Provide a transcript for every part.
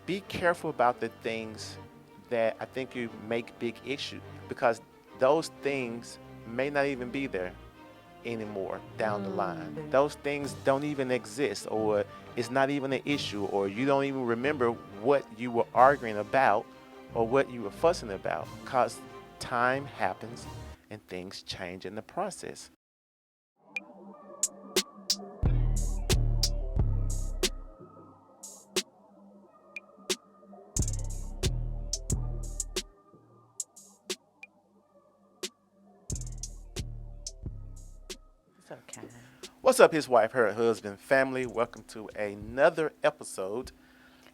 be careful about the things that I think you make big issue because those things may not even be there anymore down the line. Those things don't even exist, or it's not even an issue, or you don't even remember what you were arguing about or what you were fussing about because time happens and things change in the process. It's okay. What's up, his wife, her husband, family? Welcome to another episode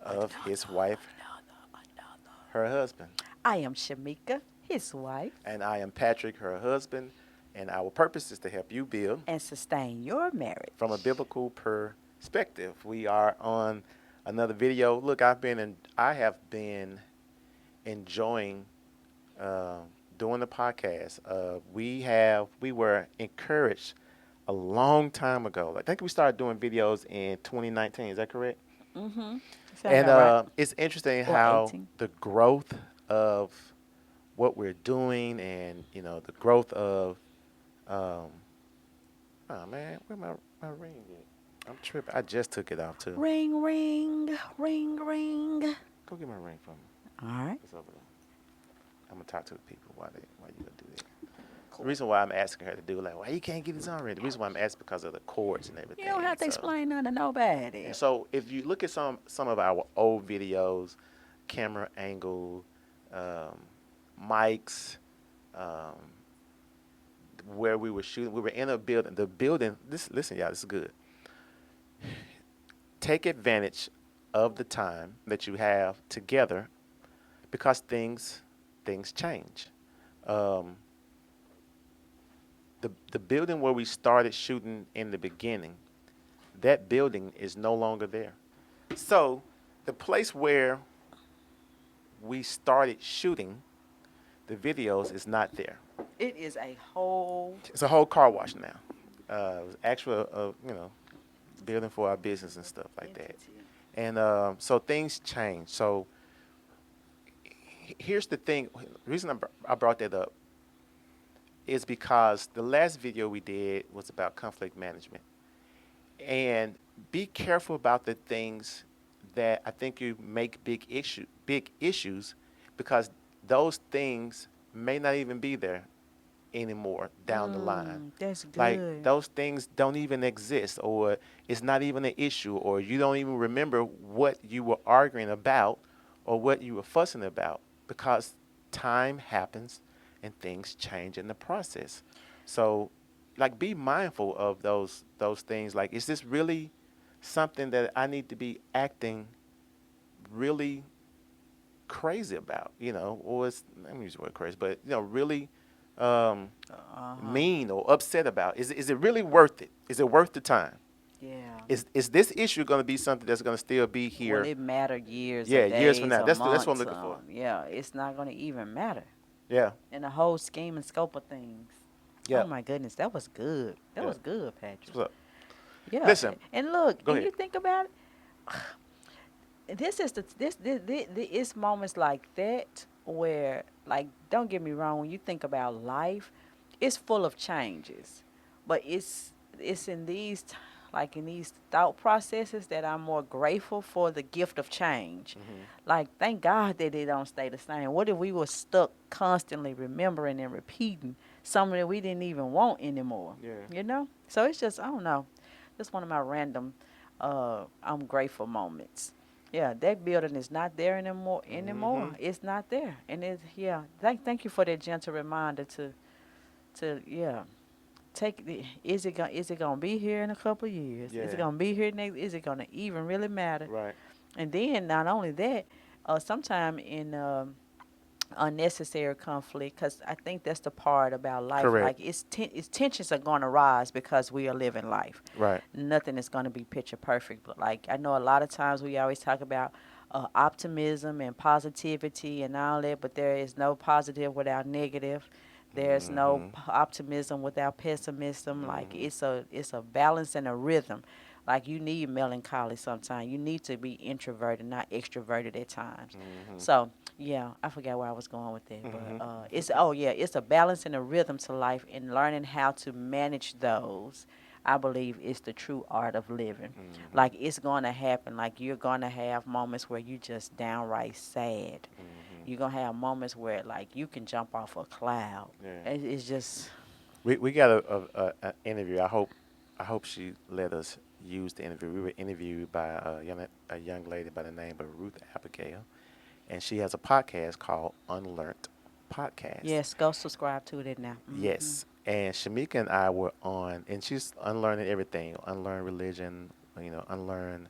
of His Wife, Another. Her Husband. I am Shamika, his wife, And I am Patrick, her husband. And our purpose is to help you build and sustain your from a marriage. biblical perspective. We are on another video. Look, I have been enjoying uh, doing the podcast. We were encouraged a long time ago. I think we started doing videos in 2019. Is that correct? Mm-hmm. Sound And about right. it's interesting Or how 18. the growth of what we're doing, and the growth of um, oh man, where my ring at? I'm tripping. I just took it off too. Ring, ring, ring, ring. Go get my ring for me. All right. It's over there. I'm gonna talk to the people. Why you gonna do that? The reason why I'm asking her to do like, why you can't get this on ready? The reason why I'm asking because of the cords and You everything. don't have to So, explain nothing to nobody. and so if you look at some of our old videos, camera angle, um, mics, um, where we were shooting, we were in a building. The building. Listen, y'all, this is good. Take advantage of the time that you have together because things change. Um, the building where we started shooting in the beginning, that building is no longer there. So the place where we started shooting the videos is not there. It is a whole It's a whole car wash now. It was actual, building for our business and stuff like that. entity. And so things change. So here's the thing. The reason I brought that up is because the last video we did was about conflict management. And be careful about the things that I think you make big issues, because those things may not even be there anymore down the line. That's Like good. those things don't even exist, or it's not even an issue, or you don't even remember what you were arguing about or what you were fussing about because time happens and things change in the process. So, like, be mindful of those things. Like, is this really something that I need to be acting really crazy about? Or it's, let me use the word crazy, but really um, Uh-huh. mean or upset about? Is it really worth it? Is it worth the time? Yeah. Is this issue going to be something that's going to still be Will here? it matter years or Yeah, years from days now. or That's what I'm months? looking for. Yeah, it's not going to even matter Yeah, in the whole scheme and scope of things. Oh yeah, my goodness, that was good. That yeah. was good, That's Patrick. what's up. Yeah, Listen, and look, go and ahead. you think about it. This is it's moments like that where, like, don't get me wrong. When you think about life, it's full of changes, but it's in like in these thought processes that I'm more grateful for the gift of change. Hmm. Like, thank God that they don't stay the same. What if we were stuck constantly remembering and repeating something that we didn't even want anymore? Yeah. You know? So it's just, I don't know. Just one of my random I'm grateful moments. Yeah, that building is not there anymore Hmm. It's not there. And it's, yeah. Thank you for that gentle reminder to yeah. Is it gonna be here in a couple of years? Is it Yeah. gonna be here next? Is it gonna even really matter? Right. And then not only that, sometime in unnecessary conflict, because I think that's the part about life. Correct. Like, its tensions are going to rise because we are living life. Right. Nothing is going to be picture perfect. But, like, I know a lot of times we always talk about optimism and positivity and all that, but there is no positive without negative. There's no Hmm. optimism without pessimism. Like, Hmm. it's a balance and a rhythm. Like you need melancholy sometimes. You need to be introverted, not extroverted at times. Mhm. So yeah, I forgot where I was going with that, but Mhm. it's oh yeah, it's a balance and a rhythm to life, and learning how to manage those. I believe is the true art of living. Mhm. Like it's going to happen. Like you're going to have moments where you just downright sad. Mhm. You're going to have moments where like you can jump off a cloud. Yeah. It's just We got a interview. I hope she let us use the interview. We were interviewed by a young lady by the name of Ruth Abigail, and she has a podcast called Unlearned Podcast. yes. Go subscribe to it now. Hmm. Yes, and Shamika and I were on, and she's unlearning everything, unlearn religion, unlearn,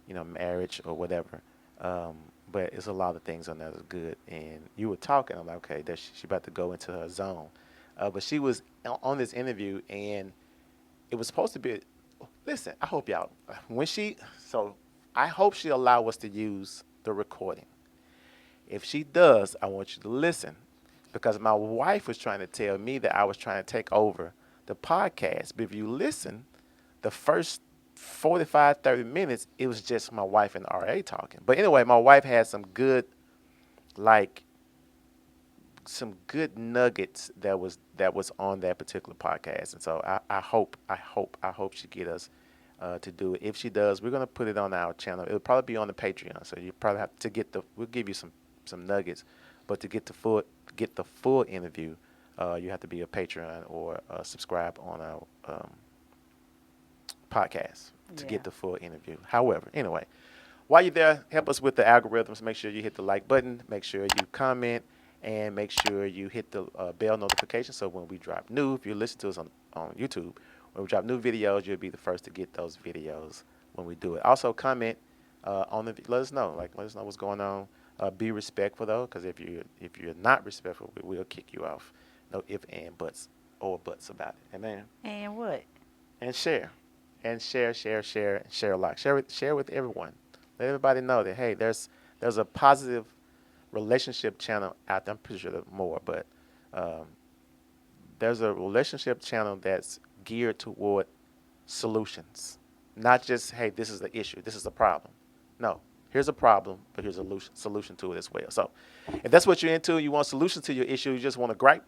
marriage or whatever. Um, but it's a lot of things on that is good. And you were talking, I'm like, okay, that she about to go into her zone. But she was on this interview, and it was supposed to be. Listen, I hope y'all when she so I hope she allow us to use the recording. If she does, I want you to listen because my wife was trying to tell me that I was trying to take over the podcast. But if you listen, the first 45, 30 minutes, it was just my wife and RA talking. But anyway, my wife had like, some good nuggets that was on that particular podcast. And so I hope she get us to do it. If she does, we're gonna put it on our channel. It'll probably be on the Patreon. So you probably have to we'll give you some nuggets, but to get the full interview, you have to be a Patreon or subscribe on our podcast to Yeah. get the full interview. However, anyway, while you're there, help us with the algorithms. Make sure you hit the like button. Make sure you comment, and make sure you hit the bell notification so when we drop new, if you listen to us on YouTube, when we drop new videos, you'll be the first to get those videos when we do it. Also, comment on the let us know, let us know what's going on. Be respectful though, because if you're not respectful, we will kick you off. No if and buts or buts about it. Amen. And what? And share, and share a lot. Share with everyone. Let everybody know that hey, there's a positive relationship channel out there. I'm pretty sure there's more, but um, there's a relationship channel that's geared toward solutions, not just hey, this is the issue, this is the problem. No, here's a problem, but here's a solution to it as well. So, if that's what you're into, you want solutions to your issue, you just want to gripe.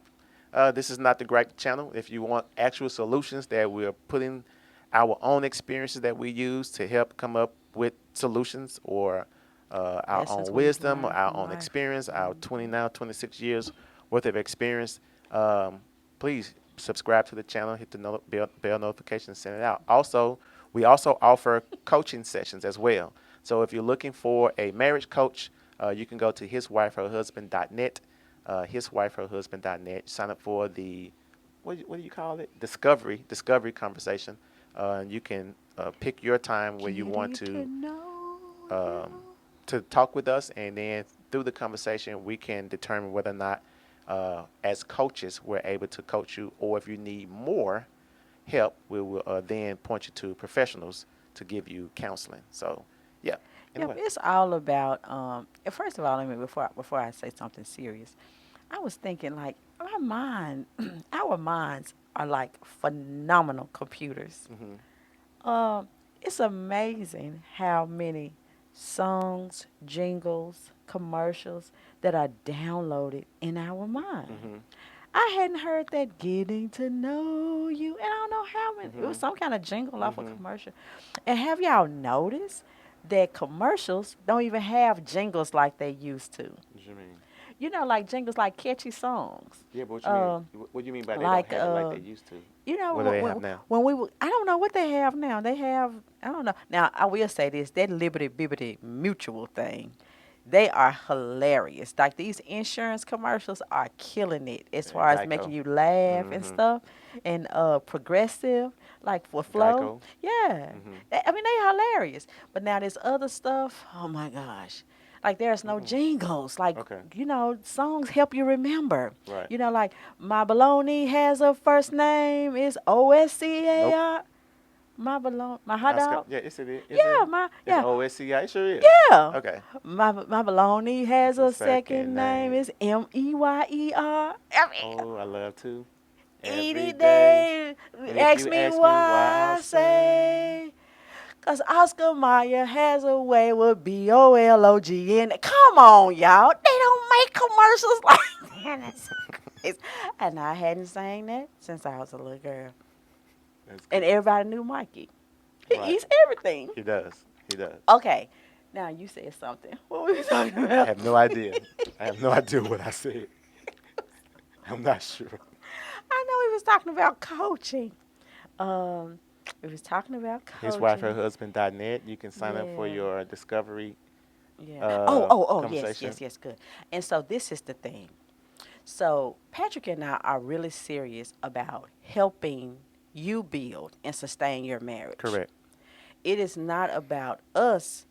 This is not the gripe channel. If you want actual solutions that we're putting our own experiences that we use to help come up with solutions or our Lessons own we've wisdom or learned our from own life. experience, our Hmm. 20 now 26 years worth of experience, um, please subscribe to the channel, hit the bell notification, send it out. Also, we also offer coaching sessions as well. So if you're looking for a marriage coach, you can go to hiswifeherhusband.net, hiswifeherhusband.net. Sign up for the what do you call it? Discovery conversation. And you can pick your time where you want Getting to know you. um, to talk with us, and then through the conversation, we can determine whether or not, as coaches, we're able to coach you, or if you need more help, we will then point you to professionals to give you counseling. So, yeah. Yep, Anyway. it's all about. First of all, let me before I say something serious, I was thinking like our mind, our minds are like phenomenal computers. Mm-hmm. Um, it's amazing how many songs, jingles, commercials that are downloaded in our mind. Mm-hmm. I hadn't heard that getting to know you, and I don't know how many. It Mm-hmm. was some kind of jingle off a Mm-hmm. commercial. And have y'all noticed that commercials don't even have jingles like they used to? What do you mean? Like jingles like catchy songs. Yeah, but what you mean? Um, What do you mean by they don't like have it like they used to? What do they have when now? I don't know what they have now. They have I don't know. Now I will say this: that Liberty Bibbity Mutual thing, they are hilarious. Like these insurance commercials are killing it as far as making Geico. you laugh and Mm-hmm. stuff. And Progressive, like for Flow, Geico. yeah. Mm-hmm. I mean they hilarious. But now this other stuff, oh my gosh. Like there's no Mm-mm. jingles. Like Okay. songs help you remember. Right. Like my baloney has a first name is Nope. OSCAR. My hot Oscar. dog. Yeah, it's it. Is it? Yeah, It's yeah, OSCI. It sure is. yeah. Okay. My baloney has It's a a second second name name. is MEYER. I mean, Oh, I love to. Every any day. day, And if ask you me ask me why, why I'll I say say Because Oscar Mayer has a way with BOLOGN. Come on, y'all. They don't make commercials like that. And I hadn't sang that since I was a little girl. That's And good. everybody knew Mikey. He Right. eats everything. He does. He does. Okay. Now you said something. What were we talking I about? have no idea. I have no idea what I said. I'm not sure. I know he was talking about coaching. Um, we was talking about His wife, her coaching. husband.net. You can sign up for Yeah. your discovery Yeah. Oh, yes, conversation. yes, yes, good. And so this is the thing. So Patrick and I are really serious about helping you build and sustain your marriage. Correct. It is not about us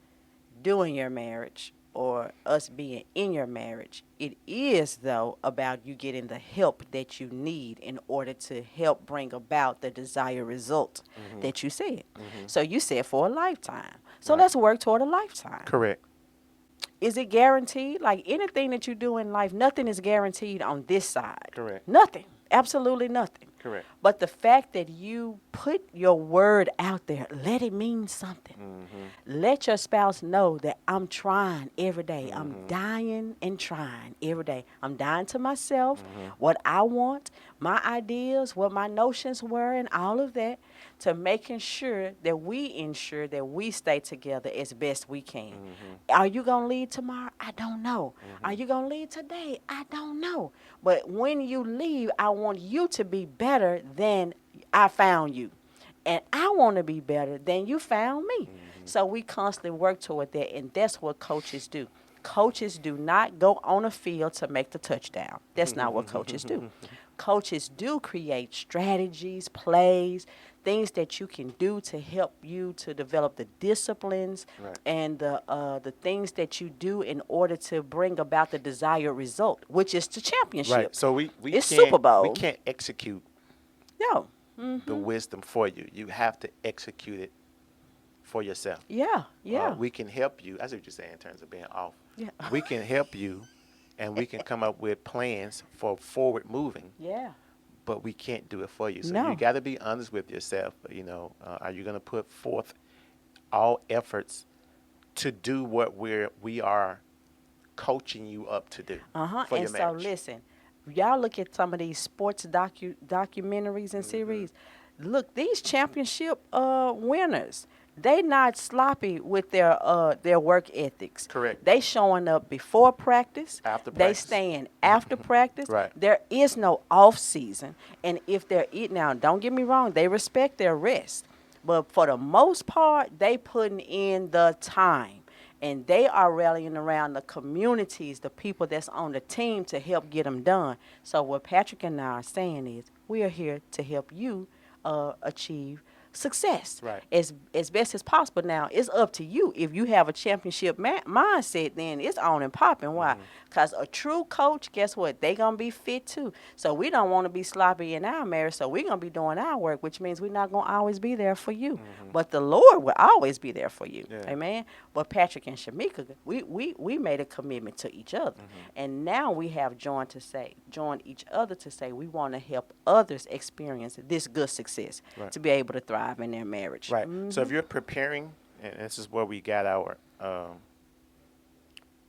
doing your marriage or us being in your marriage. It is, though, about you getting the help that you need in order to help bring about the desired result Hmm. that you said. Hmm. So you said for a lifetime. So Right. let's work toward a lifetime. Correct. Is it guaranteed? Like anything that you do in life, nothing is guaranteed on this side. Correct. Nothing. Absolutely nothing. Correct. But the fact that you put your word out there, let it mean something. Hmm. Let your spouse know that I'm trying every day. I'm Hmm. dying and trying every day. I'm dying to myself, Hmm. what I want, my ideas, what my notions were, and all of that, to making sure that we ensure that we stay together as best we can. Hmm. Are you going to leave tomorrow? I don't know. Are Hmm. you going to leave today? I don't know. But when you leave, I want you to be better than I found you. And I want to be better than you found me. Hmm. So we constantly work toward that, and that's what coaches do. Coaches do not go on a field to make the touchdown. That's not what coaches do. Coaches do create strategies, plays, things that you can do to help you to develop the disciplines Right. and the things that you do in order to bring about the desired result, which is the Right. championship. So we It's Super can't we Bowl. can't execute No. the wisdom for you. You have to execute it for yourself. Yeah. Yeah. We can help you. I see what you're saying in terms of being off. Yeah. We can help you, and we can come up with plans for forward moving, Yeah. but we can't do it for you. So you No. got to be honest with yourself. Are you going to put forth all efforts to do what we are coaching you up to do for And your so marriage? listen, y'all look at some of these sports documentaries and Hmm. series. Look, these championship winners, they not sloppy with their work ethics. Correct. They showing up before practice. After They practice. staying after practice. Right. There is no off season, and if they're eating now, don't get me wrong, they respect their rest. But for the most part, they putting in the time. And they are rallying around the communities, the people that's on the team to help get them done. So what Patrick and I are saying is we are here to help you achieve success Right. as best as possible. Now, it's up to you. If you have a championship mindset, then it's on and popping. Why? Hmm. Because a true coach, guess what? They going to be fit too. So we don't want to be sloppy in our marriage, so we're going to be doing our work, which means we're not going to always be there for you. Hmm. But the Lord will always be there for you. Yeah. Amen? But Patrick and Shamika, we made a commitment to each other. Hmm. And now we have joined each other to say we want to help others experience this good success Right. to be able to thrive in their marriage. Right. So if you're preparing, and this is where we got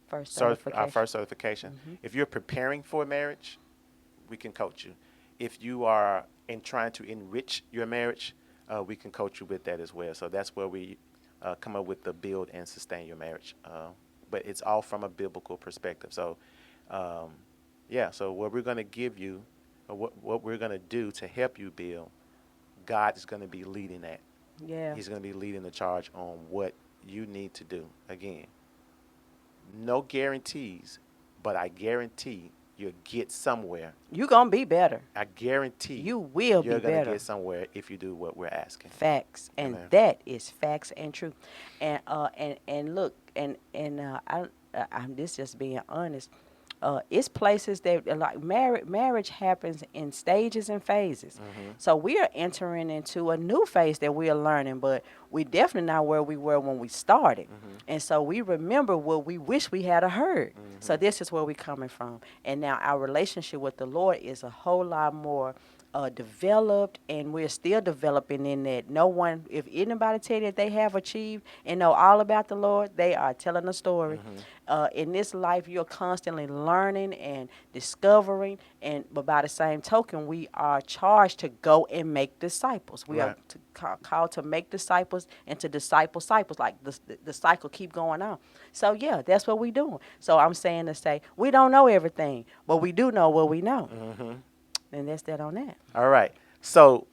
First our certification. first certification. If you're preparing for marriage, we can coach you. If you are in trying to enrich your marriage, we can coach you with that as well. So that's where we come up with the build and sustain your marriage. But it's all from a biblical perspective. So, yeah. So what we're going to give you, or what we're going to do to help you build, God is going to be leading that. Yeah. He's going to be leading the charge on what you need to do. Again, no guarantees, but I guarantee you'll get somewhere. You're going to be better. I guarantee You will be you're going to better. get somewhere if you do what we're asking. Facts, and Amen. that is facts and truth. And look, I'm this just being honest. It's places that like marriage happens in stages and phases. Hmm. So we are entering into a new phase that we are learning, but we definitely not where we were when we started. Hmm. And so we remember what we wish we had heard. So Hmm. this is where we're coming from. And now our relationship with the Lord is a whole lot more developed, and we're still developing in that. No one, if anybody tell you that they have achieved and know all about the Lord, they are telling a story. Mhm. In this life, you're constantly learning and discovering, and but by the same token, we are charged to go and make disciples. We are Right. called to make disciples and to disciple disciples. Like the cycle keep going on. So yeah, that's what we doing. So I'm saying to say we don't know everything, but we do know what we know, Mhm. and that's that on that. All right. So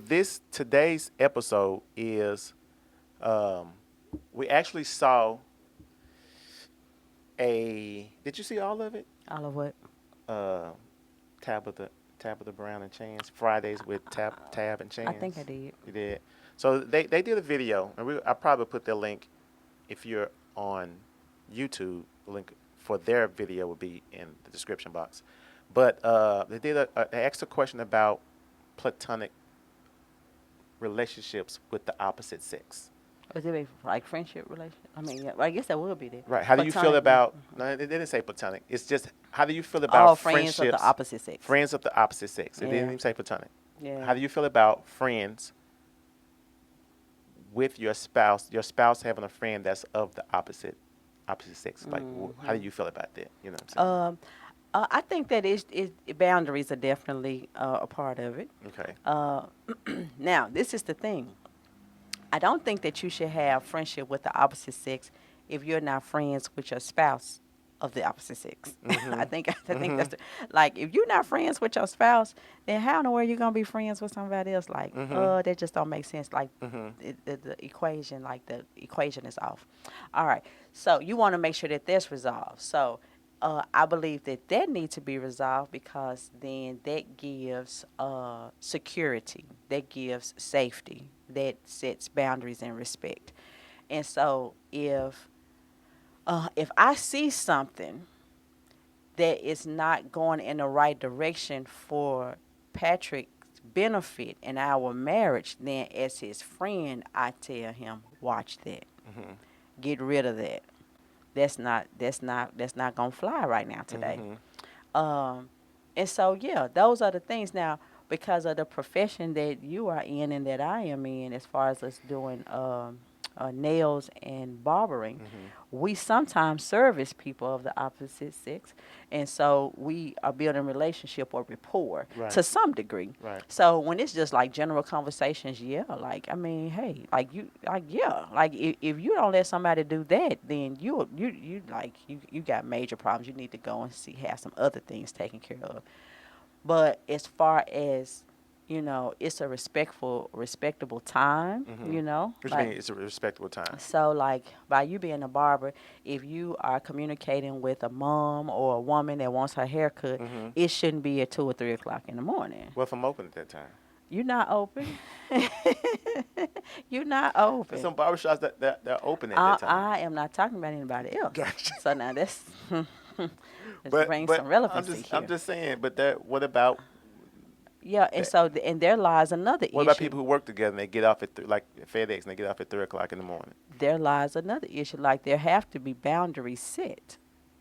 this today's episode is um we actually saw a did you see all of it? All of what? Uh Tabitha Tabitha Brown and Chance Fridays with Tab and I think I Chance. did. You did. So they did a video and I probably put the link if you're on YouTube, the link for their video will be in the description box. But they asked a question about platonic relationships with the opposite sex. Was it like friendship relation? I mean, yeah, well, I guess that would be there. Right. How do you feel Platonic. about? No, it didn't say platonic. It's just how do you feel about All friends of the friendships, opposite sex. friends of the opposite sex? It didn't Yeah. even say platonic. Yeah. How do you feel about friends with your spouse having a friend that's of the opposite sex? Like, how do Hmm. you feel about that? You know what I'm saying? I think that boundaries are definitely a part of it. Okay. Uh, now, this is the thing. I don't think that you should have friendship with the opposite sex if you're not friends with your spouse of the opposite sex. Mhm. I think Mhm. that's like if you're not friends with your spouse, then how in the world you gonna be friends with somebody else? Like, Mhm. that just don't make sense. Like, Mhm. the equation is off. All right, so you want to make sure that that's resolved. So I believe that that needs to be resolved because then that gives security, that gives safety, that sets boundaries and respect. And so if I see something that is not going in the right direction for Patrick's benefit in our marriage, then as his friend, I tell him, watch that, Mhm. get rid of that. That's not gonna fly right now today. Mhm. Um, and so yeah, those are the things now because of the profession that you are in and that I am in, as far as us doing nails and barbering, Mhm. we sometimes service people of the opposite sex, and so we are building relationship or rapport Right. to some degree. Right. So when it's just like general conversations, yeah, like I mean, hey, like you, like yeah, like if you don't let somebody do that, then you got major problems. You need to go and have some other things taken care of. But as far as it's a respectable time, Mhm. What you like mean? It's a respectable time. so like by you being a barber, if you are communicating with a mom or a woman that wants her hair cut, Mhm. it shouldn't be at 2 or 3 o'clock in the morning. Well, if I'm open at that time, You're not open. You're not there's open. some barbershops that they're open at that time. I am not talking about anybody else. Gotcha. So now that's let's But bring some but I'm relevancy just I'm here. just saying. But that what about Yeah, and that? so and there lies another What about issue. people who work together and they get off at like FedEx and they get off at 3 o'clock in the morning? There lies another issue. Like there have to be boundaries set.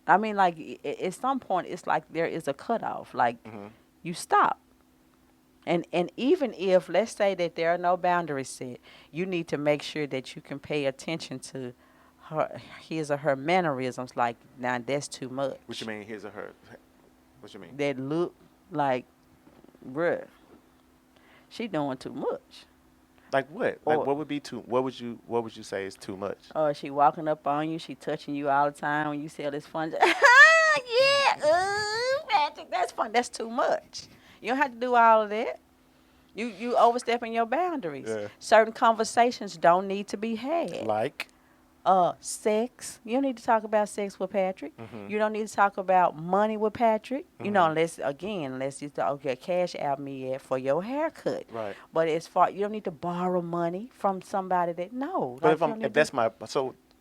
I mean, like at some point, it's like there is a cutoff. Like Mhm. you stop. And even if let's say that there are no boundaries set, you need to make sure that you can pay attention to his or her mannerisms. Like now, that's too What you much. mean? His or her? What you mean? That look like, bruh, she doing too much. Like what? Like Or what would be too? What would you say is too much? she walking up on you, she touching you all the time when you sell this fun. Yeah, Patrick, that's fun. That's too much. You don't have to do all of that. You overstepping your boundaries. Yeah. Certain conversations don't need to be had. Like. Sex. You don't need to talk about sex with Patrick. Mhm. You don't need to talk about money with Patrick. Mhm. Unless you thought, okay, cash out me for your haircut. Right. But as far you don't need to borrow money from somebody that no, But like you don't if need to. that's my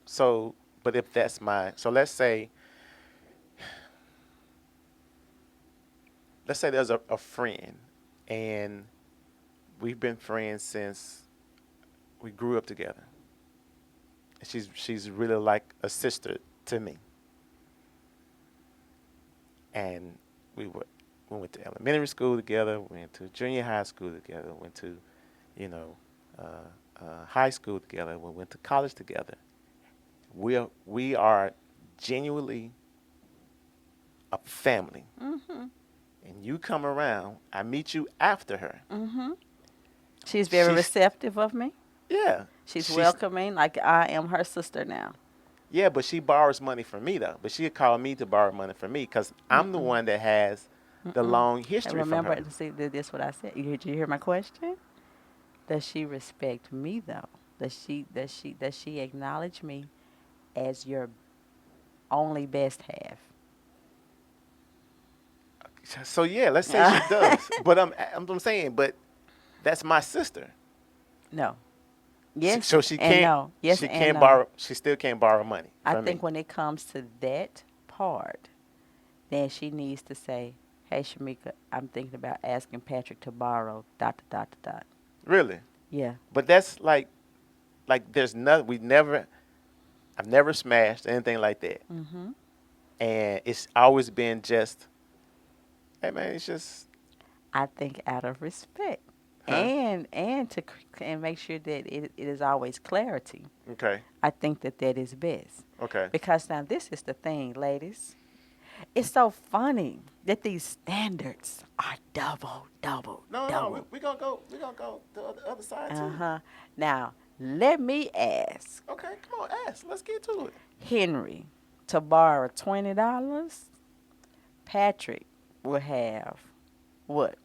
so but if that's my let's say there's a friend and we've been friends since we grew up together. She's really like a sister to me. And we were we went to elementary school together. We went to junior high school together. Went to, you know, high school together. We went to college together. We are genuinely a family. Mhm. And you come around, I meet you after her. Mhm. She's very She's receptive of me. yeah, She's she's welcoming, like I am her sister now. yeah, but she borrows money from me though. But she'd call me to borrow money from me because I'm the Mm-mm. one that has the Mm-mm. long And history from remember, her. see, this what I said. Did you hear my question? Does she respect me though? Does she acknowledge me as your only best half? So yeah, let's say she does. But I'm saying, but that's my sister. No. So Yes so and no. Yes she and can't no. borrow. She still can't borrow money I from think me. when it comes to that part, then she needs to say, "Hey, Shamika, I'm thinking about asking Patrick to borrow dot dot dot dot." Really. Yeah. But that's like there's nothing. We never. I've never smashed anything like that. Mhm. And it's always been just, hey man, it's just, I think out of respect, huh? and and make sure that it is always clarity. Okay, I think that that is best. okay. Because now this is the thing, ladies. It's so funny that these standards are double, double, No, no, we double. we gonna go to the other side Uh too. huh. Now, let me ask Okay, come on, ask. Let's get to it. Henry to borrow $20. Patrick will have what?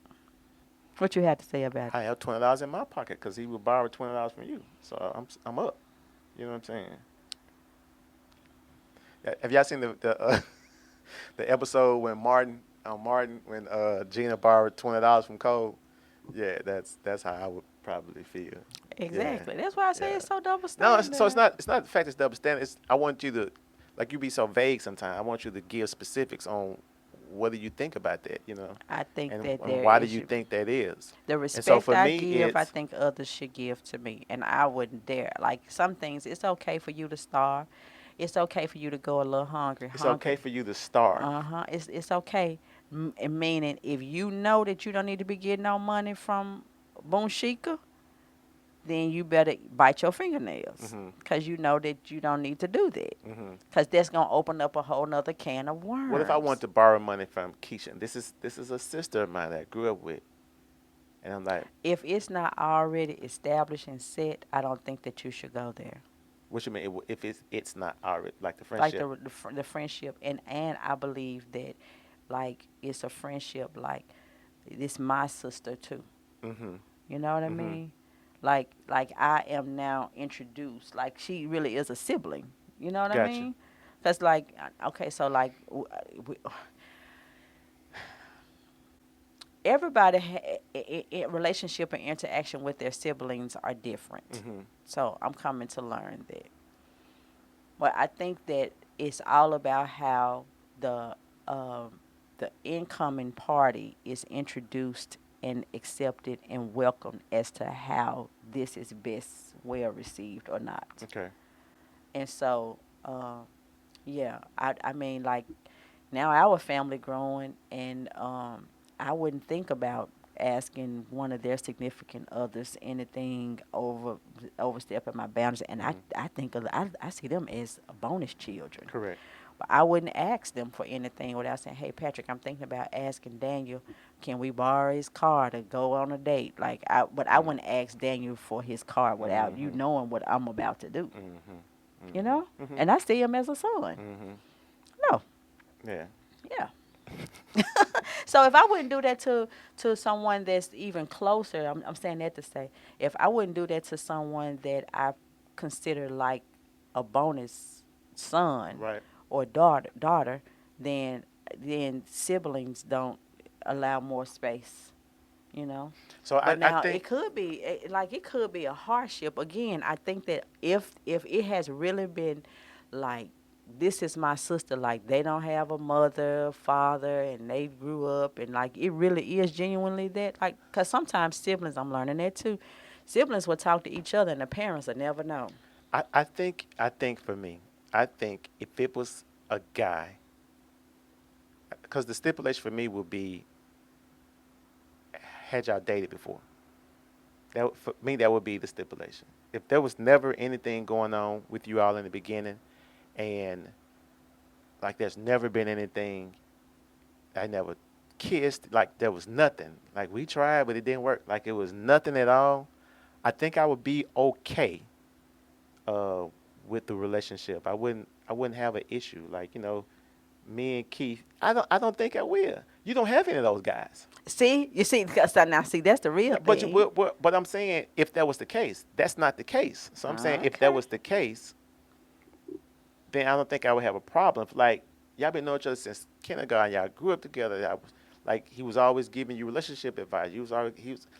What you have to say about it? I have $20 in my pocket because he would borrow $20 from you, so I'm up. You know what I'm saying? Have y'all seen the the episode when Martin when Gina borrowed $20 from Cole? Yeah, that's how I would probably feel. Yeah, Exactly. That's why I say yeah. it's so double No, so standard. it's not the fact it's double standard. It's I want you to like you be so vague sometimes. I want you to give specifics on what do you think about that, I think that and there why do is you think that is? the And so respect for I me, give, I it's think others should give to me, and I wouldn't dare. Like some things, it's okay for you to starve. It's okay for you to go a little hungry, it's okay hungry. for you to starve. It's okay. Meaning, if you know that you don't need to be getting no money from Bunshika, then you better bite your fingernails, Mhm. cause you know that you don't need to do that, Mhm. cause that's gonna open up a whole nother can of What if I want worms. to borrow money from Keisha? This is a sister of mine that I grew up with, and I'm like, If it's not already established and set, I don't think that you should go there. what you mean if it's not already like the Like friendship? the friendship, and I believe that like it's a friendship like this my sister too. Mhm. You know what I Mhm. mean? Like I am now introduced. Like she really is a sibling. You know what I Gotcha. mean? Cause like okay, so like everybody relationship and interaction with their siblings are different. Mhm. So I'm coming to learn that. But I think that it's all about how um, the incoming party is introduced and accepted and welcomed as to how this is best well received or not. Okay. And so, yeah, I mean, like now our family growing, and I wouldn't think about asking one of their significant others anything overstepping my boundaries, and I Mhm. I think I see them as bonus children. Correct. But I wouldn't ask them for anything without saying, "Hey, Patrick, I'm thinking about asking Daniel, can we borrow his car to go on a date?" But I Mhm. wouldn't ask Daniel for his car without you Mhm. knowing what I'm about to do. Mhm. You Mhm. know, Mhm. and I see him as a son. Mhm. No, Yeah. yeah. So if I wouldn't do that to someone that's even closer, I'm saying that to say, if I wouldn't do that to someone that I consider like a bonus son Right. or daughter, then siblings don't allow more space, you know. So But I now think it could be a hardship. Again, I think that if it has really been like this is my sister, like they don't have a mother, father, and they grew up, and like it really is genuinely that. Like, cause sometimes siblings, I'm learning that too. Siblings will talk to each other, and the parents will never know. I think for me, I think if it was a guy, because the stipulation for me would be had y'all dated before? For me, that would be the stipulation. If there was never anything going on with you all in the beginning, and like there's never been anything, I never kissed, like there was nothing. Like we tried, but it didn't work. Like it was nothing at all. I think I would be okay uh, with the relationship. I wouldn't have an issue. Like me and Keith. I don't think I will. You don't have any of those guys. See, you see, so now see, that's the real No, but thing. but I'm saying if that was the case, that's not the case. So I'm saying if that Okay. was the case, then I don't think I would have a problem. Like y'all been knowing each other since kindergarten. Y'all grew up together. Y'all was, like he was always giving you relationship advice. He was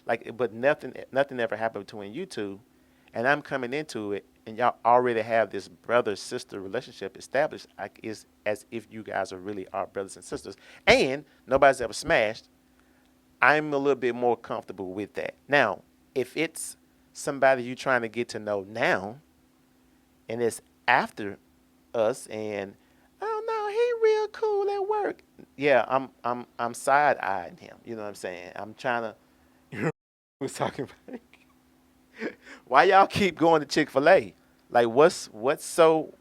like, but nothing ever happened between you two, and I'm coming into it, and y'all already have this brother sister relationship established. Like is as if you guys are really are brothers and sisters, and nobody's ever smashed. I'm a little bit more comfortable with that. Now, if it's somebody you trying to get to know now, and it's after us, and oh no, he real cool at work. Yeah, I'm side eyeing him. You know what I'm saying? I'm trying to. You know, we was talking about. Why y'all keep going to Chick-fil-A? Like, what's so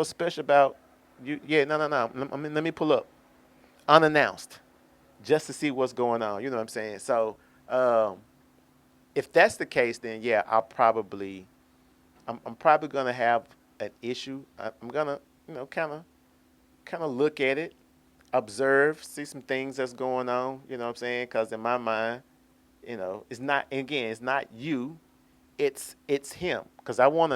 special about you? Yeah, no. Let me pull up unannounced just to see what's going on. You know what I'm saying? So, um, if that's the case, then yeah, I'm probably gonna have an issue. I'm gonna, kind of look at it, observe, see some things that's going on. You know what I'm saying? Because in my mind, it's not. Again, it's not you. It's him. Because I want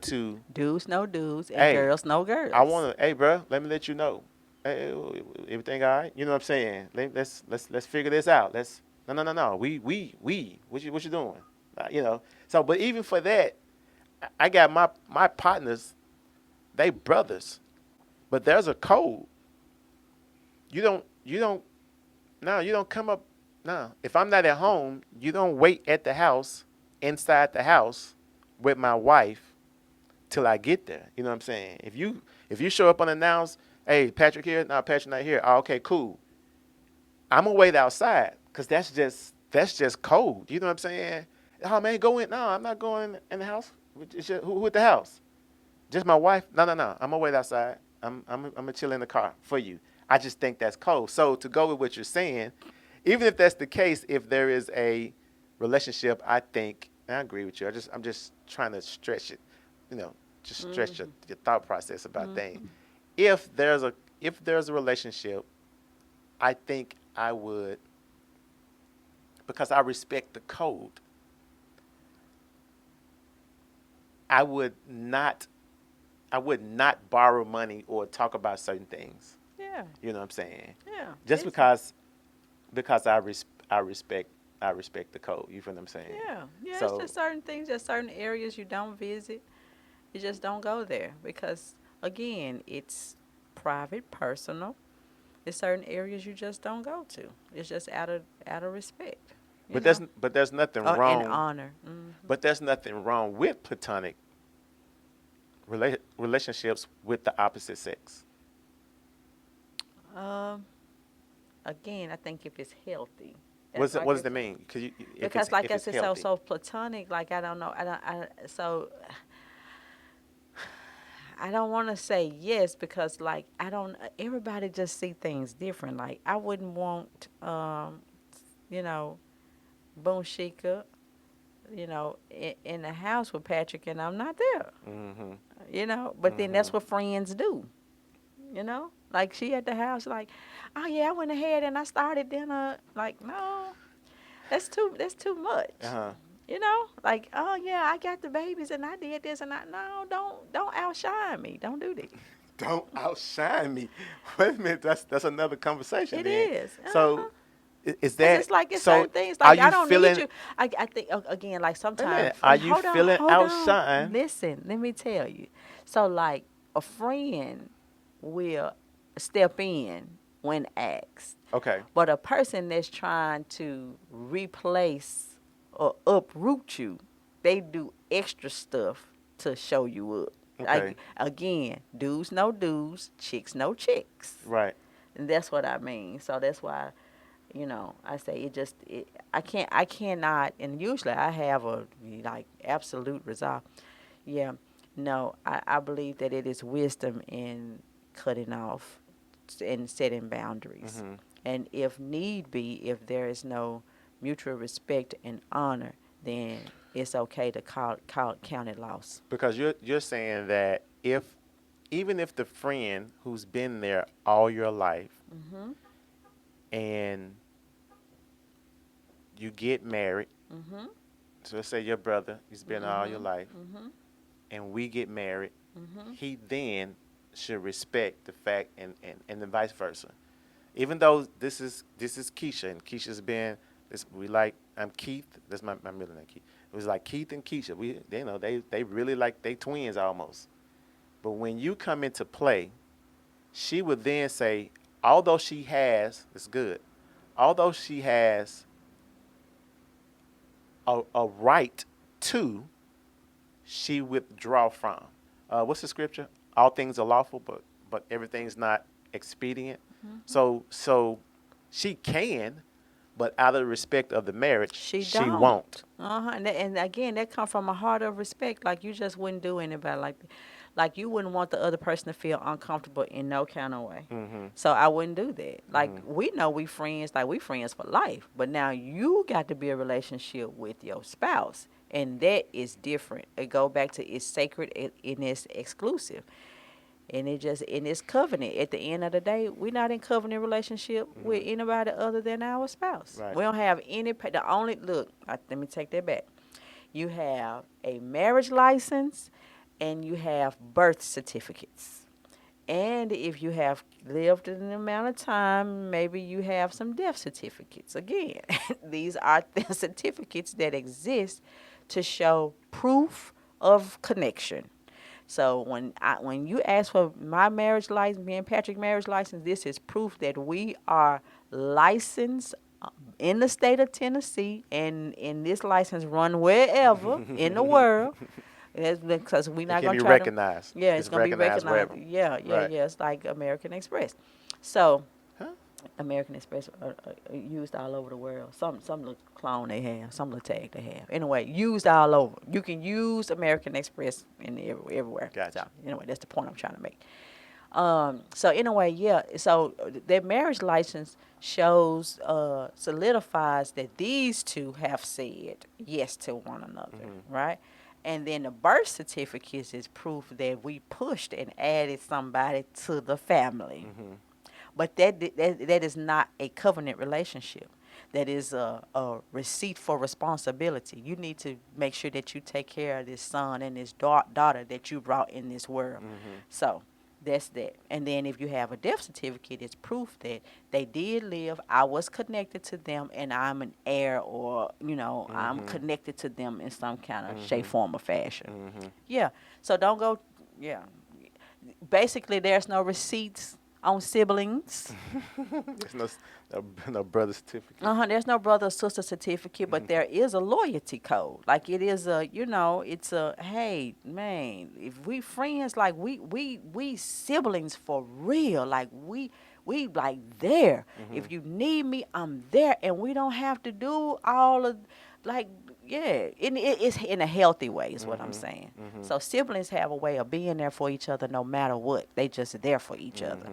to. Dudes know dudes and Hey, girls know I girls. want to. Hey, bro, let me let you know. Hey, everything all right? You know what I'm saying? Let's figure this out. Let's no. We. What you doing? So, but even for that, I got my partners. They brothers, but there's a code. You don't. No, you don't come up. No, if I'm not at home, you don't wait at the house, inside the house, with my wife till I get there. You know what I'm saying? If you show up unannounced, hey, Patrick here, no, Patrick not here. Oh, okay, cool. I'm gonna wait outside because that's just cold. You know what I'm saying? Oh man, go in. No, I'm not going in the house. It's just, who at the house? Just my wife? No. I'm gonna wait outside. I'm gonna chill in the car for you. I just think that's cold. So to go with what you're saying, even if that's the case, if there is a relationship, I think and I agree with you. I'm just trying to stretch it, you know, just stretch Mhm. your thought process about things. Mhm. If there's a relationship, I think I would because I respect the code. I would not I would not borrow money or talk about certain things. Yeah. You know what I'm saying? Yeah. Just It's because I respect the code. You feel what I'm saying? yeah. Yeah. It's So, just certain things. There's certain areas you don't visit. You just don't go there because again, it's private, personal. There's certain areas you just don't go to. It's just out of respect, you but there's know, but there's nothing and wrong. honor. But there's nothing wrong with platonic relationships with the opposite sex. Um, Again, I think if it's healthy, What does it, like what I does that said, mean? Because if because it's like if I it's said, so healthy, so platonic. Like I don't know. I don't. So I don't want to say yes because like I don't. Everybody just see things different. Like I wouldn't want you know, Boom Shika, in the house with Patrick and I'm not there. mm-hmm, But then mm-hmm. that's what friends do. Like she at the house, like, oh yeah, I went ahead and I started dinner. Like, no, that's too Uh much. huh. Like, oh yeah, I got the babies and I did this and I no, don't outshine me. Don't do that. Don't outshine me. Wait a minute. That's another conversation It then. is. So is Cause that it's like it's so? certain things. Are Like I you don't need feeling? you. I think again, like Wait a sometimes. minute. Are you Hold on, feeling hold on. outshined? Listen, let me tell you. So like a friend will step in when asked, Okay. but a person that's trying to replace or uproot you, they do extra stuff to show you up. Okay. Like again, dudes know dudes, chicks know chicks, Right. and that's what I mean. So that's why. I say I cannot, and usually I have a like absolute resolve. Yeah, no, I believe that it is wisdom in cutting off and setting boundaries. Hmm. And if need be, if there is no mutual respect and honor, then it's okay to count it loss. Because you're saying that if even if the friend who's been there all your life Mhm. and you get married, Mhm. so let's say your brother, he's been all your Mhm. life, Mhm. and we get married, Mhm. he then should respect the fact and the vice versa. Even though this is Keisha and Keisha's been this we like I'm Keith, that's my middle name Keith. It was like Keith and Keisha. We they really like they twins almost. But when you come into play, she would then say, although she has, it's good, although she has a right to, she withdraw from. What's the scripture? All things are lawful, but everything's not expedient. Mhm. So she can, but out of the respect of the marriage, She she don't. won't. And again, that come from a heart of respect. Like you just wouldn't do anybody like that. Like you wouldn't want the other person to feel uncomfortable in no kind of way. Mhm. So I wouldn't do that. Like Mhm. we know we friends, like we friends for life. But now you got to be a relationship with your spouse, and that is different. It go back to it's sacred and it's exclusive. And it just in this covenant, at the end of the day, we're not in covenant relationship with Mhm. anybody other than our spouse. Right. We don't have any. The only look. Let me take that back. You have a marriage license, and you have birth certificates. And if you have lived an amount of time, maybe you have some death certificates. Again, these are the certificates that exist to show proof of connection. So when you ask for my marriage license, me and Patrick marriage license, this is proof that we are licensed in the state of Tennessee, and this license run wherever in the world. That's because we're It not can gonna be try to. recognized. Yeah, it's It's gonna be recognized recognized. wherever. Yeah, yeah, Right. yeah. It's like American Express. So Huh? American Express used all over the world. Some little clone they have, some little tag they have. Anyway, used all over. You can use American Express in everywhere. So Gotcha. anyway, that's the point I'm trying to make. So anyway, yeah. So their marriage license shows, solidifies that these two have said yes to one another, Mhm. right? And then the birth certificate is proof that we pushed and added somebody to the family. Mhm. But that is not a covenant relationship. That is a receipt for responsibility. You need to make sure that you take care of this son and this daughter that you brought in this world. Mhm. So that's that. And then if you have a death certificate, it's proof that they did live. I was connected to them, and I'm an heir, or I'm Mhm. connected to them in some kind of shape, Mhm. form, or fashion. Mhm. Yeah. So don't go. Yeah. Basically, there's no receipts on siblings. There's no brother certificate. There's no brother or sister certificate, but Mhm. there is a loyalty code. Like it is it's a hey man, if we friends, like we siblings for real. Like we like there. If Mhm. you need me, I'm there, and we don't have to do all of like yeah. It's in a healthy way, is what I'm Mhm. saying. Mhm. So siblings have a way of being there for each other no matter what. They just there for each other.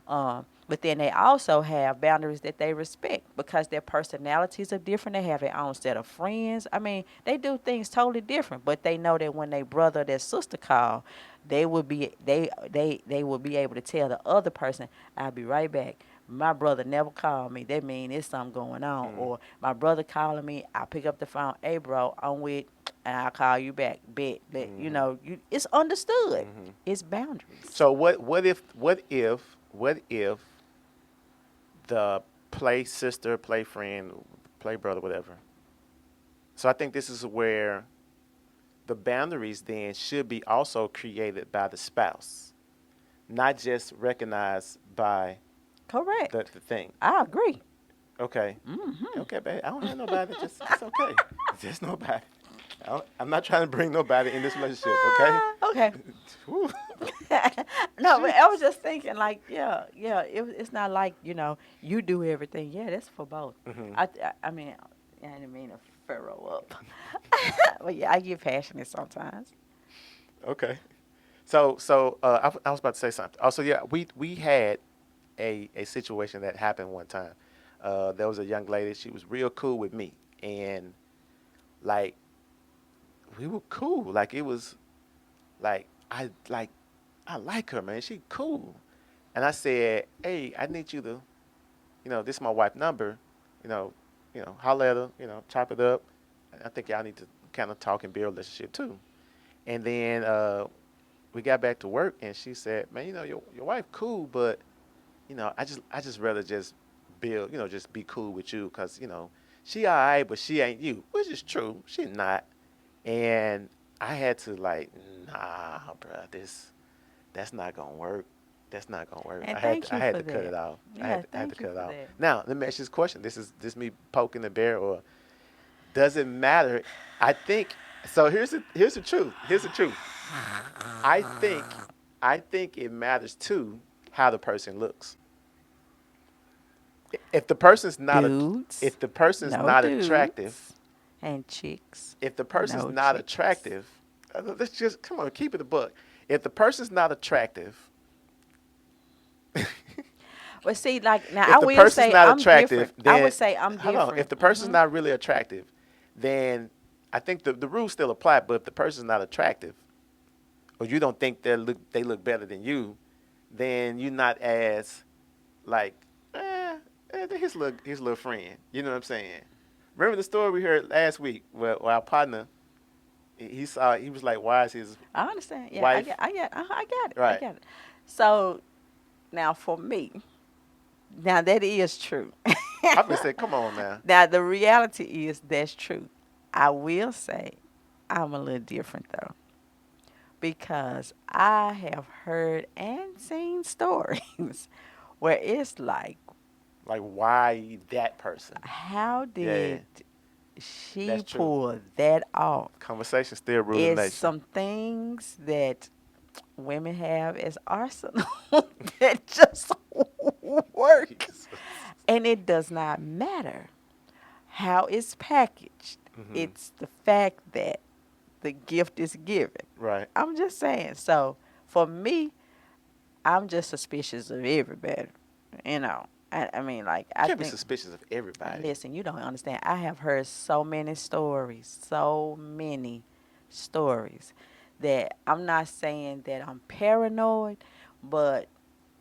Mhm. But then they also have boundaries that they respect because their personalities are different. They have their own set of friends. I mean, they do things totally different, but they know that when their brother or their sister call, they will be able to tell the other person, "I'll be right back. My brother never called me. That means there's something going on." Mhm. Or my brother calling me, I pick up the phone. Hey, bro, I'm with, and I'll call you back. Bet, Mhm. it's understood. Mhm. It's boundaries. So what if the play sister, play friend, play brother, whatever. So I think this is where the boundaries then should be also created by the spouse, not just recognized by Correct. the thing. I agree. Okay. Hmm. Okay, babe. I don't have nobody. Just it's okay. Just nobody. I'm not trying to bring nobody in this relationship, okay? Okay. Whew. No, but I was Jeez. just thinking, like, yeah, it's not like you do everything. Yeah, that's for both. Hmm. I mean, I didn't mean to furrow up, but yeah, I get passionate sometimes. Okay. I was about to say something. Also, yeah, we had a situation that happened one time. There was a young lady. She was real cool with me, and like we were cool. Like it was like I like her, man. She cool. And I said, hey, I need you to, this is my wife number, you know, holler at her, chop it up. I think y'all need to kind of talk and build a relationship too. And then we got back to work, and she said, man, your wife cool, but I just rather just build, just be cool with you, cause she alright, but she ain't you, which is true. She not. And I had to like, nah, bruh, that's not gonna work. That's not gonna work. And I had thank to, I you had for to cut it that. off. Yeah, I had to thank you cut it for off. that. Now let me ask you this question. This is me poking the bear, or does it matter? I think so. Here's the truth. Here's the truth. I think I think it matters too how the person looks. If the person's not a, Dudes, if the person's no not attractive, dudes, and chicks, if the person's no not chicks. attractive, let's just come on, keep it a book. If the person's not attractive, But see, like now, I if the will person's say not I'm different. attractive, I would then say I'm hold on. If different. the person's not really attractive, then I think the rules still apply. But if the person's not attractive, or you don't think they look better than you, then you're not as like his little friend. You know what I'm saying? Remember the story we heard last week where our partner he was like, why is his I understand. Yeah, wife I got it. I right? got it. So now for me, now that is true. I've been saying, come on now. Now the reality is that's true. I will say I'm a little different though because I have heard and seen stories where it's like, Like why that person? how Yeah, did she that's true. pull that off? Conversation still rule the It's nation. some things that women have as arsenal that just work. Jesus. And it does not matter how it's packaged. Hmm. It's the fact that the gift is given. Right. I'm just saying. So for me, I'm just suspicious of everybody. You know, I mean, like, You I can't be think, suspicious of everybody. listen, you don't understand. I have heard so many stories that I'm not saying that I'm paranoid, but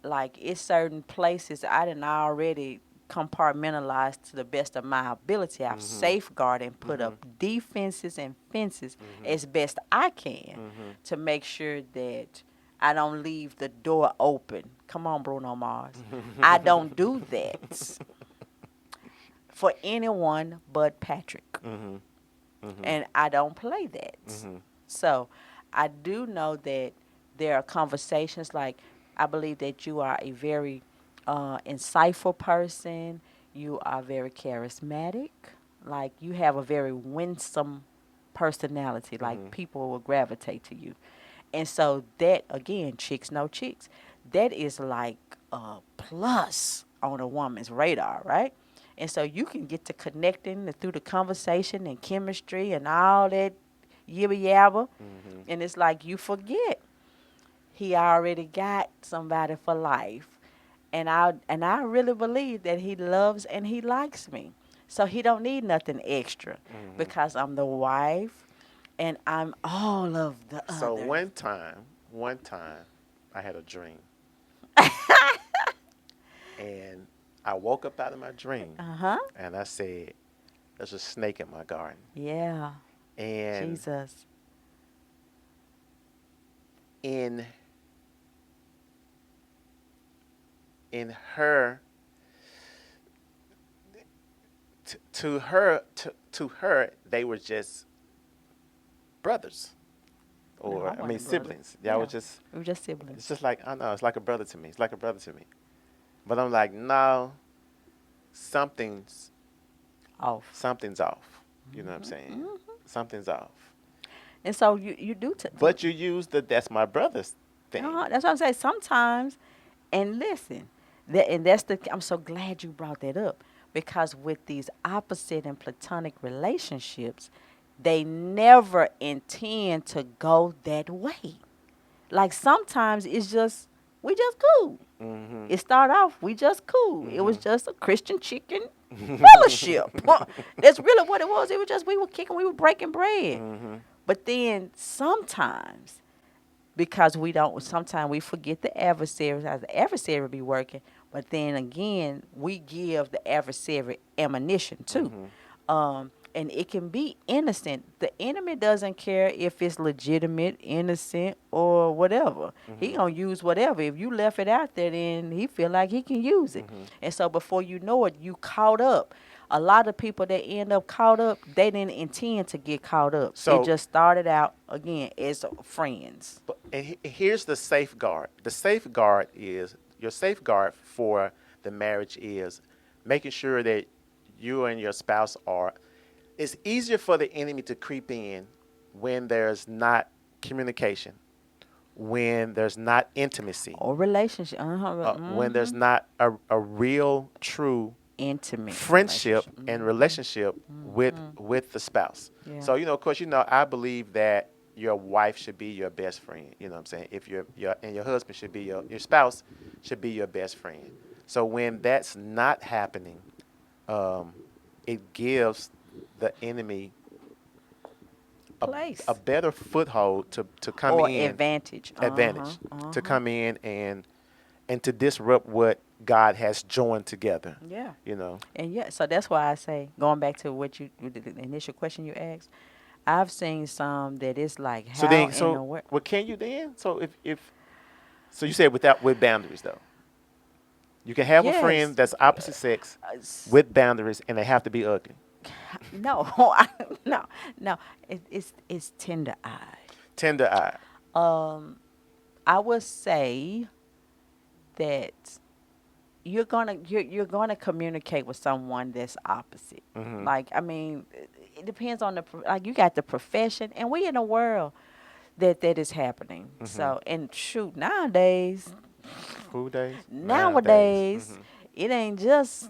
like it's certain places I didn't already compartmentalize to the best of my ability. I've Hmm. safeguarded and put Hmm. up defenses and fences Hmm. as best I can Hmm. to make sure that I don't leave the door open. Come on, Bruno Mars. I don't do that for anyone but Patrick. Hmm. Hmm. And I don't play that. Hmm. So I do know that there are conversations like I believe that you are a very insightful person. You are very charismatic. Like you have a very winsome personality. Like Hmm. people will gravitate to you. And so that again, chicks know chicks. That is like a plus on a woman's radar, right? And so you can get to connecting through the conversation and chemistry and all that yibba yabba. Hmm. And it's like you forget he already got somebody for life. And I really believe that he loves and he likes me. So he don't need nothing extra Hmm. because I'm the wife and I'm all of the So others. one time, I had a dream, and I woke up out of my dream, Uh-huh. and I said, "There's a snake in my garden," Yeah. and Jesus. in in her to her they were just brothers, No, I or I want mean a brother. siblings. Y'all was Yeah. just We were just it's siblings. just like I know it's like a brother to me. It's like a brother to me. But I'm like, no, something's Off. something's off. You know what I'm Mm-hmm. saying? Mm-hmm. Something's off. And so you do. But you use the that's my brother's thing. That's what I'm saying. Sometimes, and listen, that's the. I'm so glad you brought that up because with these opposite and platonic relationships, they never intend to go that way. Like sometimes it's just we just cool. Mm-hmm. It started off we just cool. It was Mm-hmm. just a Christian chicken fellowship. That's really what it was. It was just we were kicking, we were breaking bread. Mm-hmm. But then sometimes because we don't sometimes we forget the adversary how the adversary be working, but then again we give the adversary ammunition too. Mm-hmm. And it can be innocent. The enemy doesn't care if it's legitimate, innocent, or whatever. He Mm-hmm. gonna use whatever. If you left it out there, then he feel like he can use it. Mm-hmm. And so before you know it, you caught up. A lot of people that end up caught up, they didn't intend to get caught up. It So, just started out again as friends. here's the safeguard. The safeguard is your safeguard for the marriage is making sure that you and your spouse are. It's easier for the enemy to creep in when there's not communication, when there's not intimacy, Or relationship. when there's Mm-hmm. not a real, true Intimate friendship relationship. and Mm-hmm. relationship with the spouse. Yeah. So of course, I believe that your wife should be your best friend. You know what I'm saying? If your husband should be your spouse should be your best friend. So when that's not happening, um, it gives the enemy a, a Place. better foothold to come Or in, advantage. Uh-huh. advantage to Uh-huh. come in and to disrupt what God has joined together. Yeah. You know. And yeah, so that's why I say, going back to what the initial question you asked, I've seen some that it's like, So how then, in the so world? what can you then? So if so, you said without with boundaries though. You can have a friend Yes. that's opposite sex with boundaries, and they have to be ugly. No, no, no. It's tender eye. Tender eye. Um, I would say that you're gonna communicate with someone that's opposite. Mm-hmm. Like I mean, it depends on like you got the profession, and we in a world that is happening. Mm-hmm. So and shoot, nowadays, Who days? Nowadays. nowadays, Mm-hmm. it ain't just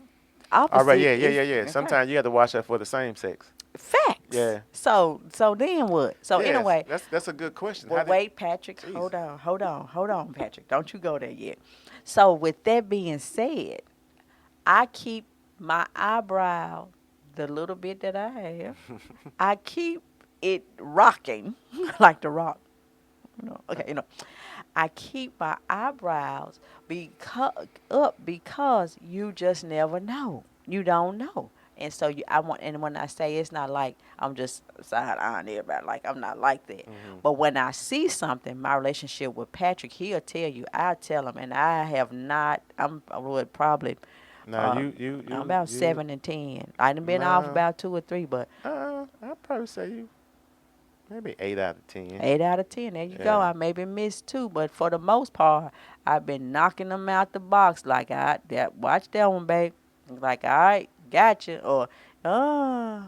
All right. opposite. Yeah. Yeah. It's Yeah. Yeah. okay. Sometimes you have to watch out for the same sex. Facts. Yeah. So then what? So Yes. anyway, That's a good question. How but did? wait, Patrick, Jeez. hold on, Patrick. Don't you go there yet. So with that being said, I keep my eyebrow, the little bit that I have, I keep it rocking like the rock. Okay, I keep my eyebrows because you just never know. You don't know. And so I want, and when I say it's not like I'm just side eyeing everybody, like I'm not like that. Mm-hmm. But when I see something, my relationship with Patrick, he'll tell you. I tell him, and I have not. I would probably Now uh, you you I'm you about you. 7 and 10. I done been off No. about 2 or 3, but I'd probably say you maybe 8 out of 10. 8 out of 10. There you go. Yeah. I maybe missed 2, but for the most part, I've been knocking them out the box. Like watch that one, babe. Like, all right, gotcha. Or, let's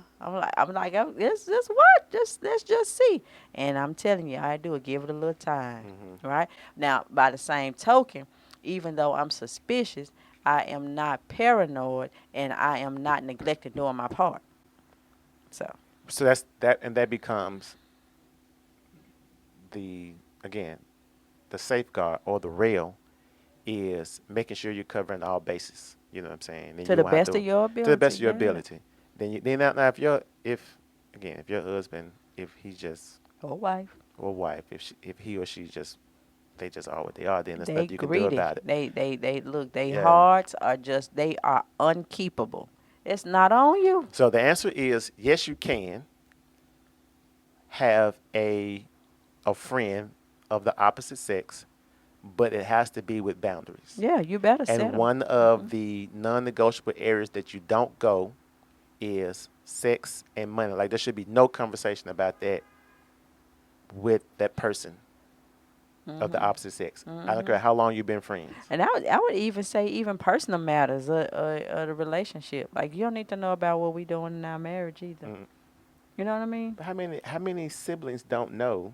watch. Let's just see. And I'm telling you, I do it. Give it a little time, Mm-hmm. right? Now, by the same token, even though I'm suspicious, I am not paranoid, and I am not neglecting doing my part. So, So that's that, and that becomes the again the safeguard or the rail is making sure you're covering all bases. You know what I'm saying? Then to you the don't have best of to your to the best ability, of your yeah. ability. Then now if again if your husband if he just Or wife. or wife if he or she just they just are what they are, then there's They nothing you can do greedy. about it. They look. They Yeah. hearts are just. They are unkeepable. It's not on you. So the answer is yes, you can have a friend of the opposite sex, but it has to be with boundaries. Yeah, you better And set them. one of the non-negotiable areas that you don't go is sex and money. Like there should be no conversation about that with that person of the Mhm. opposite sex. I don't care Mhm. how long you've been friends. And I would even say even personal matters of the relationship. Like you don't need to know about what we doing in our marriage either. Mm. You know what I mean? But how many siblings don't know?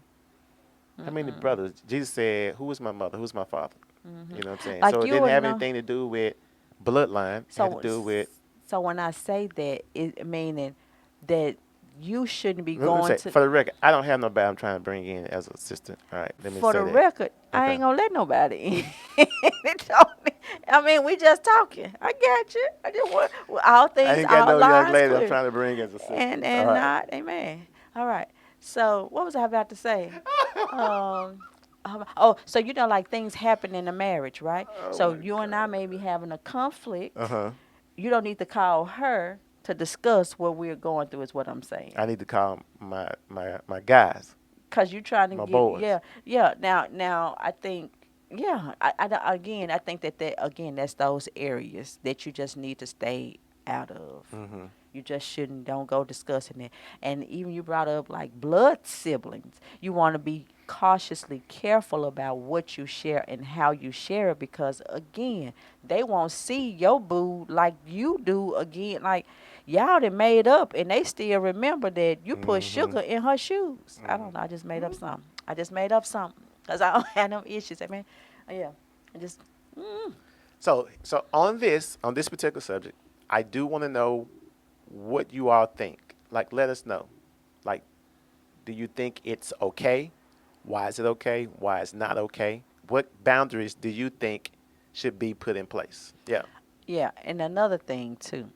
How many Mm-mm. brothers? Jesus said, "Who is my mother? Who's my father?" Hmm. You know what I'm saying? Like So it you didn't would have know. anything to do with bloodline. It had to So, do with. so when I say that, it meaning that you shouldn't be Let me going say, to. for the record, I don't have nobody I'm trying to bring in as an assistant. All right, let me For say the that. record, I Okay. ain't gonna let nobody in. It don't- I mean, we just talking. I got you. I just want all I things, ain't got all no young lines lady I'm clear, trying to bring as and assistant. All and right. not, amen. All right. So what was I about to say? Um. Oh, so you know, like things happen in a marriage, right? Oh So my you and I may be having a God. Uh conflict. huh. You don't need to call her to discuss what we're going through. Is what I'm saying. I need to call my guys, Cause you're trying to my get, boys. yeah, yeah. Now I think, yeah, again, I think that again, that's those areas that you just need to stay out of. Mhm. You just shouldn't, don't go discussing it. And even you brought up like blood siblings. You want to be cautiously careful about what you share and how you share it, because again, they won't see your boo like you do again. Like y'all done made up and they still remember that you put Mhm. sugar in her shoes. I Mhm. don't know. I just made up something. I just made up something because I don't have no issues. I mean, yeah. I just, mm, So on this particular subject, I do want to know what you all think. Like, let us know. Like, do you think it's okay? Why is it okay? Why is not okay? What boundaries do you think should be put in place? Yeah. yeah. And another thing too,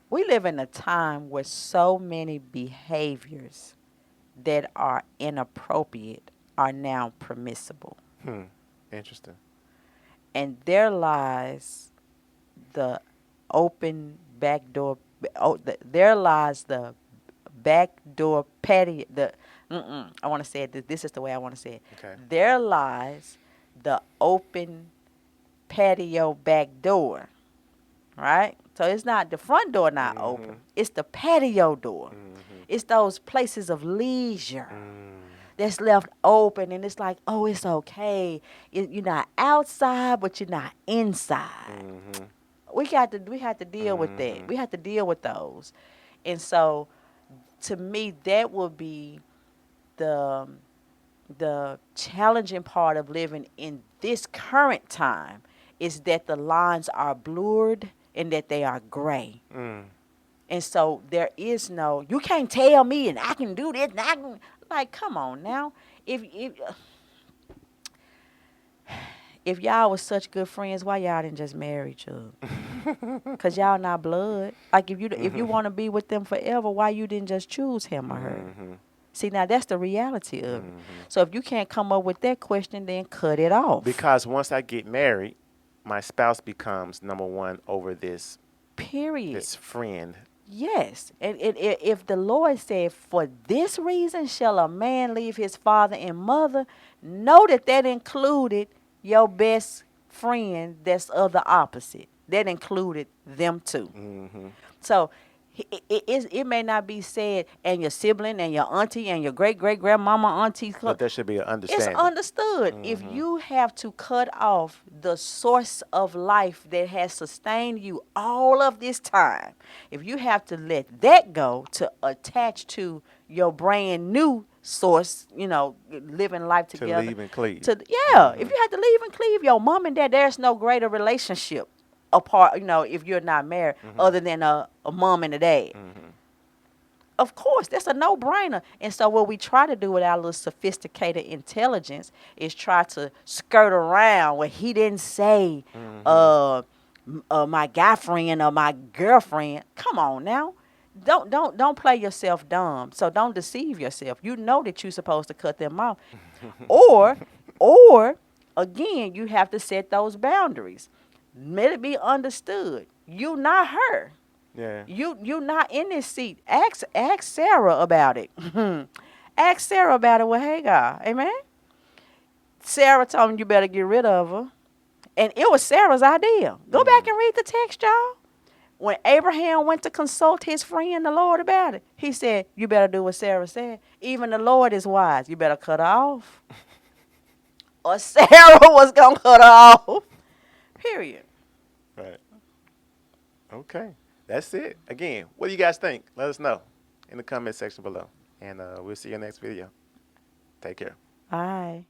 we live in a time where so many behaviors that are inappropriate are now permissible. Hmm. Interesting. And there lies the open back door. There lies the back door patio. I want to say it. This is the way I want to say it. Okay. There lies the open patio back door. Right. So it's not the front door not open. Mhm. It's the patio door. Mhm. It's those places of leisure Mm. that's left open, and it's like, oh, it's okay. You're not outside, but you're not inside. Mhm. We have to deal with that. Mhm. We have to deal with those. And so to me that would be the the challenging part of living in this current time, is that the lines are blurred and that they are gray. Mm. And so there is no, you can't tell me and I can do this and I can, like, come on now. If y'all was such good friends, why y'all didn't just marry each other? Cause y'all not blood. Like if you Mhm. want to be with them forever, why you didn't just choose him or her? Mhm. See, now that's the reality of it. Mhm. So if you can't come up with that question, then cut it off. Because once I get married, my spouse becomes number one over this Period. this friend. Yes. And if the Lord said, for this reason shall a man leave his father and mother, know that that included your best friend that's of the opposite. That included them too. Mhm. So it may not be said, and your sibling and your auntie and your great great grandmama auntie. But there should be an It's understanding. understood. If Mhm. you have to cut off the source of life that has sustained you all of this time, if you have to let that go to attach to your brand new source, living life To together. leave and cleave. Yeah, if Mhm. you have to leave and cleave your mom and dad, there's no greater relationship apart, if you're not married, Mhm. other than a mom and a dad. Mhm. Of course, that's a no-brainer. And so what we try to do with our little sophisticated intelligence is try to skirt around what he didn't say, Mhm. uh, my guy friend or my girlfriend. Come on now. Don't play yourself dumb. So don't deceive yourself. You know that you're supposed to cut them off. Or or again, you have to set those boundaries. Let it be understood. You not her. Yeah. You not in this seat. Ask Sarah about it. Ask Sarah about it with Hagar. Amen. Sarah told him you better get rid of her. And it was Sarah's idea. Go back Mm. and read the text, y'all. When Abraham went to consult his friend, the Lord, about it, he said, you better do what Sarah said. Even the Lord is wise. You better cut her off. Or Sarah was going to cut her off. Period. Right. Okay. That's it. Again, what do you guys think? Let us know. in the comment section below. And we'll see you next video. Take care. Bye.